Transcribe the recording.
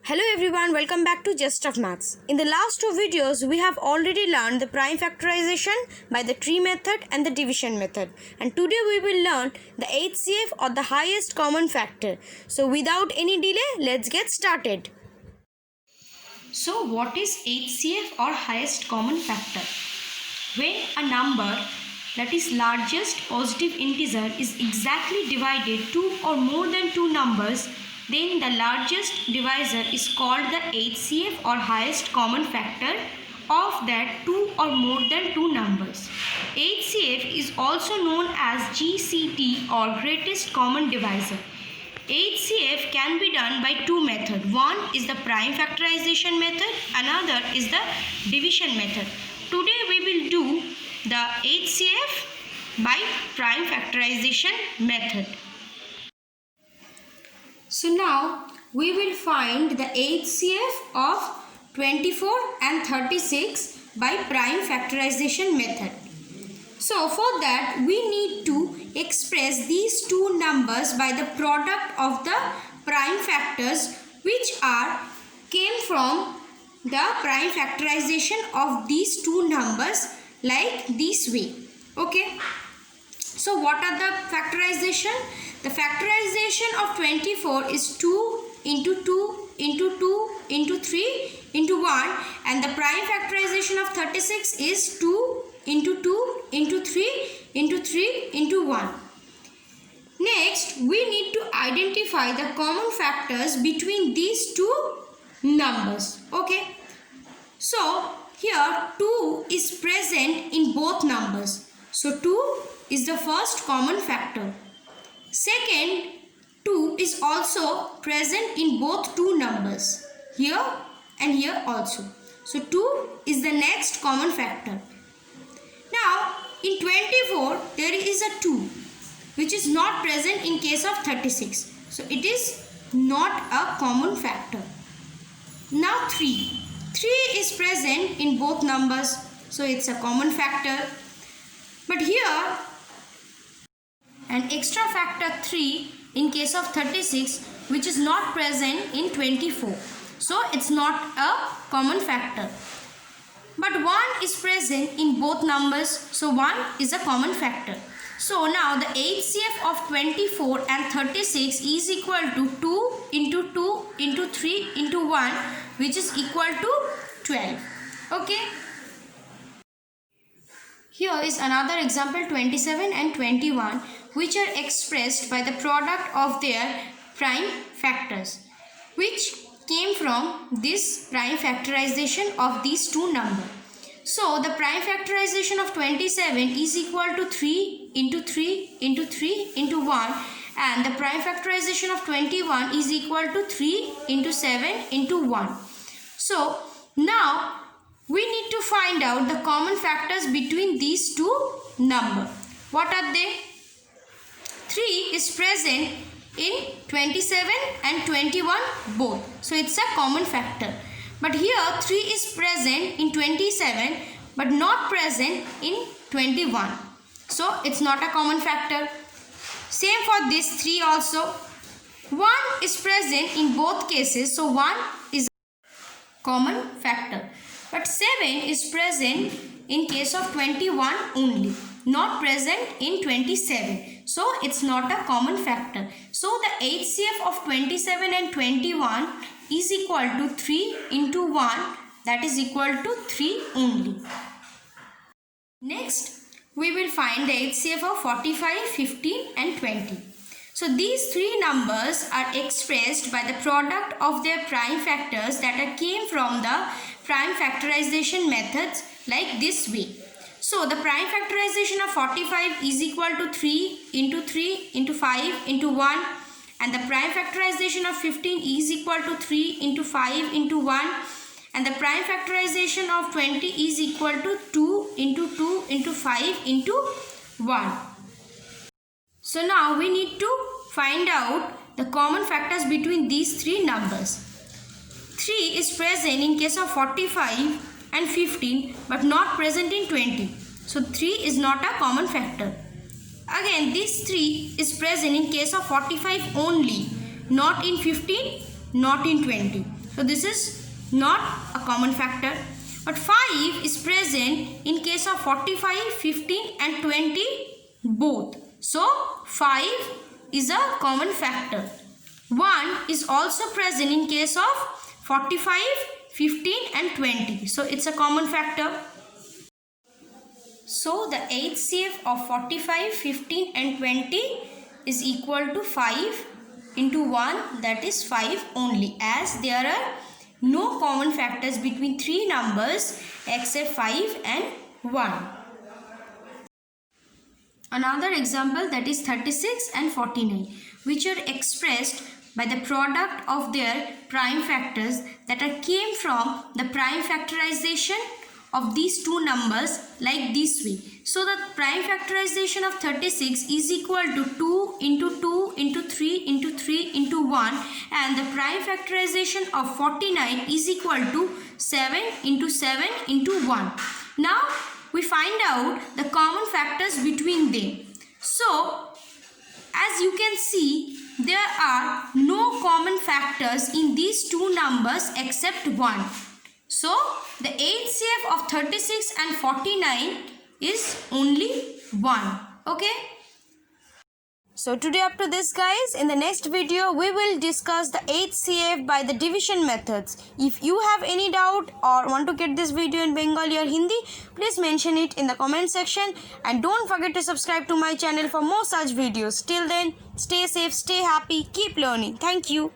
Hello everyone, welcome back to Just of Maths. In the last two videos, we have already learned the prime factorization by the tree method and the division method. And today we will learn the HCF or the highest common factor. So without any delay, let's get started. So what is HCF or highest common factor? When a number that is largest positive integer is exactly divided two or more than two numbers, then the largest divisor is called the HCF or highest common factor of that two or more than two numbers. HCF is also known as GCD or greatest common divisor. HCF can be done by two methods. One is the prime factorization method, another is the division method. Today we will do the HCF by prime factorization method. So now we will find the HCF of 24 and 36 by prime factorization method. So for that we need to express these two numbers by the product of the prime factors which came from the prime factorization of these two numbers like this way. Okay. So what are the factorization? The factorization of 24 is 2 into 2 into 2 into 3 into 1, and the prime factorization of 36 is 2 into 2 into 3 into 3 into 1. Next, we need to identify the common factors between these two numbers. Okay. So here 2 is present in both numbers. So 2 is the first common factor. Second, 2 is also present in both two numbers, here and here also. So 2 is the next common factor. Now in 24 there is a 2 which is not present in case of 36. So it is not a common factor. Now 3 is present in both numbers. So it's a common factor. But here an extra factor 3 in case of 36 which is not present in 24. So it's not a common factor. But 1 is present in both numbers. So 1 is a common factor. So now the HCF of 24 and 36 is equal to 2 into 2 into 3 into 1 which is equal to 12. Okay. Here is another example 27 and 21 which are expressed by the product of their prime factors which came from this prime factorization of these two numbers. So the prime factorization of 27 is equal to 3 into 3 into 3 into 1, and the prime factorization of 21 is equal to 3 into 7 into 1. So now we need to find out the common factors between these two numbers. What are they? 3 is present in 27 and 21 both. So it's a common factor. But here 3 is present in 27 but not present in 21. So it's not a common factor. Same for this 3 also. 1 is present in both cases. So 1 is a common factor. But 7 is present in case of 21 only, not present in 27. So it's not a common factor. So the HCF of 27 and 21 is equal to 3 into 1, that is equal to 3 only. Next, we will find the HCF of 45, 15 and 20. So these three numbers are expressed by the product of their prime factors that came from the prime factorization methods like this way. So the prime factorization of 45 is equal to 3 into 5 into 1, and the prime factorization of 15 is equal to 3 into 5 into 1, and the prime factorization of 20 is equal to 2 into 5 into 1. So now we need to find out the common factors between these three numbers. 3 is present in case of 45 and 15 but not present in 20. So 3 is not a common factor. Again this 3 is present in case of 45 only, not in 15, not in 20. So this is not a common factor. But 5 is present in case of 45, 15 and 20 both. So 5 is a common factor. 1 is also present in case of 45, 15 and 20. So it's a common factor. So the HCF of 45, 15 and 20 is equal to 5 into 1, that is 5 only, as there are no common factors between three numbers except 5 and 1. Another example, that is 36 and 49, which are expressed by the product of their prime factors that came from the prime factorization of these two numbers like this way. So the prime factorization of 36 is equal to 2 into 2 into 3 into 3 into 1, and the prime factorization of 49 is equal to 7 into 7 into 1. Now we find out the common factors between them. So as you can see, there are no common factors in these two numbers except 1. So the HCF of 36 and 49 is only 1. Okay. So today up to this guys. In the next video we will discuss the HCF by the division methods. If you have any doubt or want to get this video in Bengali or Hindi, please mention it in the comment section, and don't forget to subscribe to my channel for more such videos. Till then, stay safe, stay happy, keep learning. Thank you.